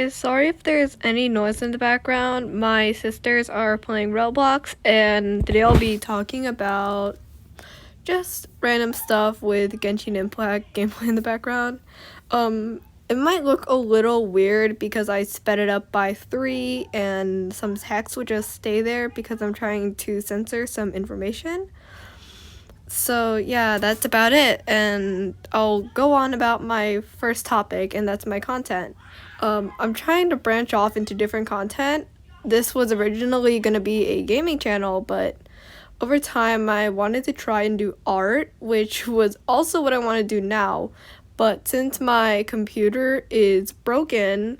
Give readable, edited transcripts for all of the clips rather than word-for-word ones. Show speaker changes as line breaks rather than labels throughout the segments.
Sorry if there's any noise in the background. My sisters are playing Roblox, and today I'll be talking about just random stuff with Genshin Impact gameplay in the background. It might look a little weird because I sped it up by 3, and some text would just stay there because I'm trying to censor some information. So yeah, that's about it, and I'll go on about my first topic, and that's my content. I'm trying to branch off into different content. This was originally going to be a gaming channel, but over time I wanted to try and do art, which was also what I want to do now. But since my computer is broken,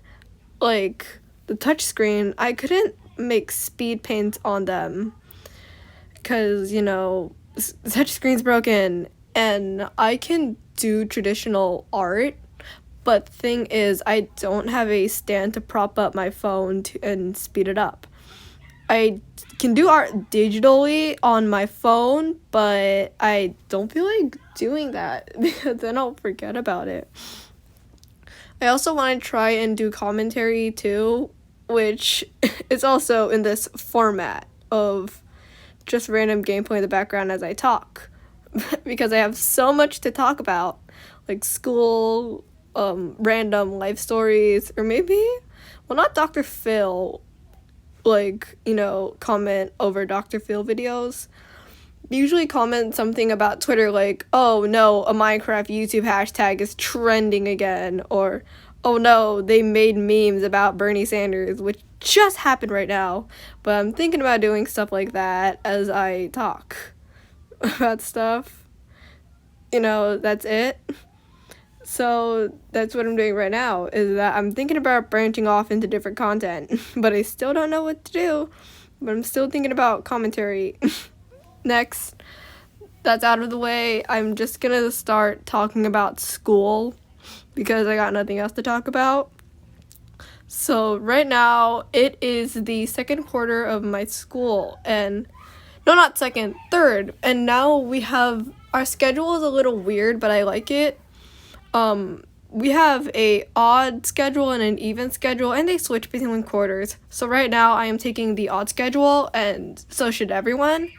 like the touchscreen, I couldn't make speed paints on them because, the touchscreen's broken, and I can do traditional art, but the thing is, I don't have a stand to prop up my phone and speed it up. I can do art digitally on my phone, but I don't feel like doing that because then I'll forget about it. I also want to try and do commentary too, which is also in this format of just random gameplay in the background as I talk because I have so much to talk about, like school, random life stories, or maybe, well, not Dr. Phil, comment over Dr. Phil videos. They usually comment something about Twitter like, oh no, a Minecraft YouTube hashtag is trending again, or oh no, they made memes about Bernie Sanders, which just happened right now. But I'm thinking about doing stuff like that as I talk about stuff. That's it. So that's what I'm doing right now, is that I'm thinking about branching off into different content, but I still don't know what to do. But I'm still thinking about commentary. Next, that's out of the way, I'm just gonna start talking about school because I got nothing else to talk about. So right now, it is the second quarter of my school, and no, not second, third. And now we have, our schedule is a little weird, but I like it. We have a odd schedule and an even schedule, and they switch between quarters. So right now I am taking the odd schedule, and so should everyone.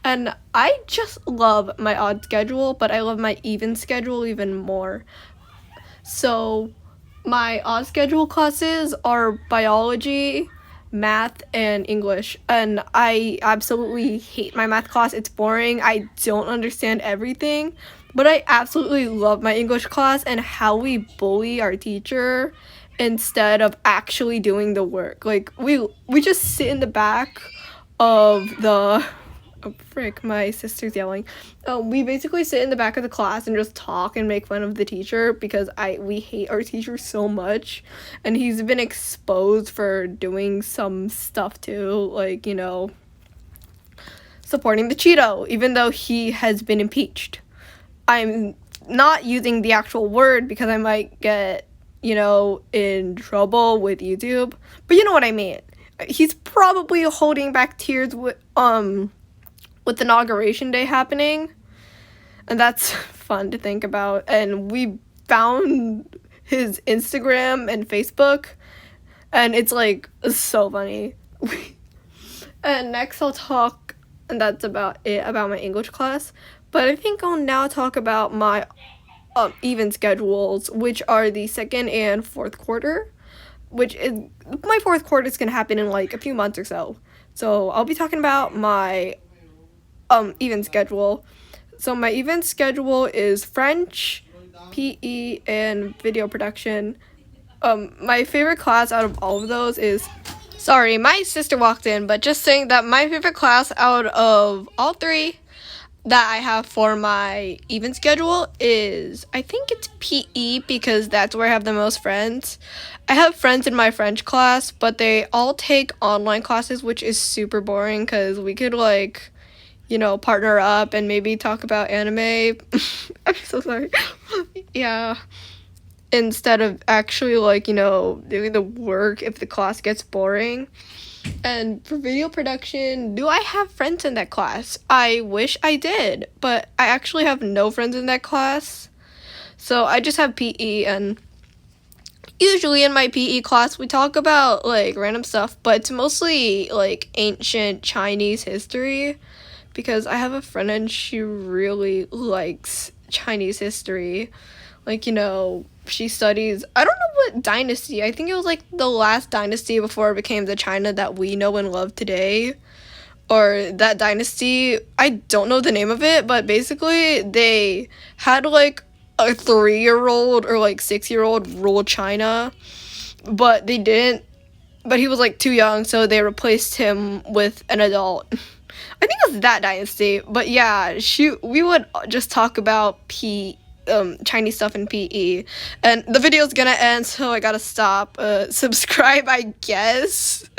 And I just love my odd schedule, but I love my even schedule even more. So my odd schedule classes are biology, math, and English, and I absolutely hate my math class. It's boring. I don't understand everything, but I absolutely love my English class and how we bully our teacher instead of actually doing the work. Like, we just sit in the back of the... Oh, frick, my sister's yelling. We basically sit in the back of the class and just talk and make fun of the teacher because we hate our teacher so much. And he's been exposed for doing some stuff too, like, supporting the Cheeto, even though he has been impeached. I'm not using the actual word because I might get, in trouble with YouTube, but you know what I mean. He's probably holding back tears with Inauguration Day happening, and that's fun to think about. And we found his Instagram and Facebook, and it's like so funny. And next I'll talk, and that's about it about my English class, but I think I'll now talk about my even schedules, which are the second and fourth quarter, which is, my fourth quarter is gonna happen in like a few months or so. So I'll be talking about my even schedule. So my even schedule is French, PE, and video production. My favorite class out of all of those is... Sorry, my sister walked in, but just saying that my favorite class out of all three that I have for my even schedule is, I think it's PE, because that's where I have the most friends. I have friends in my French class, but they all take online classes, which is super boring because we could partner up and maybe talk about anime. I'm so sorry. Yeah. Instead of actually, doing the work if the class gets boring. And for video production, do I have friends in that class? I wish I did, but I actually have no friends in that class. So I just have PE, and usually in my PE class we talk about like random stuff, but it's mostly like ancient Chinese history because I have a friend and she really likes Chinese history. Like, you know, she studies, I don't know what dynasty. I think it was like the last dynasty before it became the China that we know and love today. Or that dynasty, I don't know the name of it, but basically they had like a 3-year-old or like 6-year-old rule China, but they didn't, but he was like too young, so they replaced him with an adult. I think it was that dynasty, but yeah, we would just talk about Chinese stuff in PE, and the video's gonna end, so I gotta stop. Subscribe, I guess.